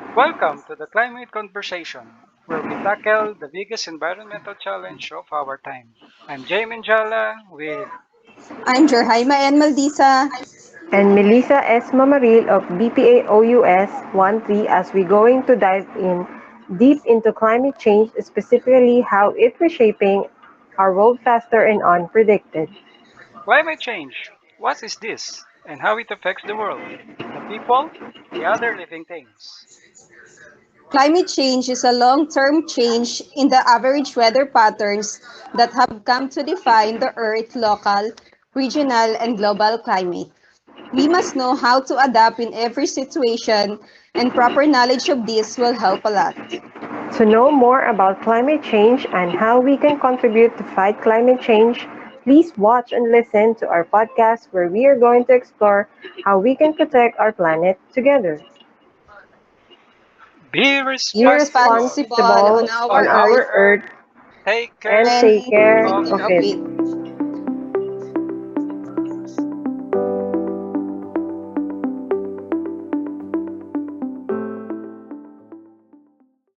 Welcome to the Climate Conversation, where we tackle the biggest environmental challenge of our time. I'm Jay Minjala with I'm Jerhaima N. Maldisa. And Melissa S. Mamaril of BPAOUS 13 as we going to dive in deep into climate change, specifically how it reshaping our world faster and unpredicted. climate change. What is this and how it affects the world, the people, the other living things? Climate change is a long-term change in the average weather patterns that have come to define the Earth's local, regional, and global climate. We must know how to adapt in every situation, and proper knowledge of this will help a lot. To know more about climate change and how we can contribute to fight climate change, please watch and listen to our podcast where we are going to explore how we can protect our planet together. Be Be responsible responsible on Responsible our on on Earth our our Earth. Earth Take and care and take take care of of care of it. it. it.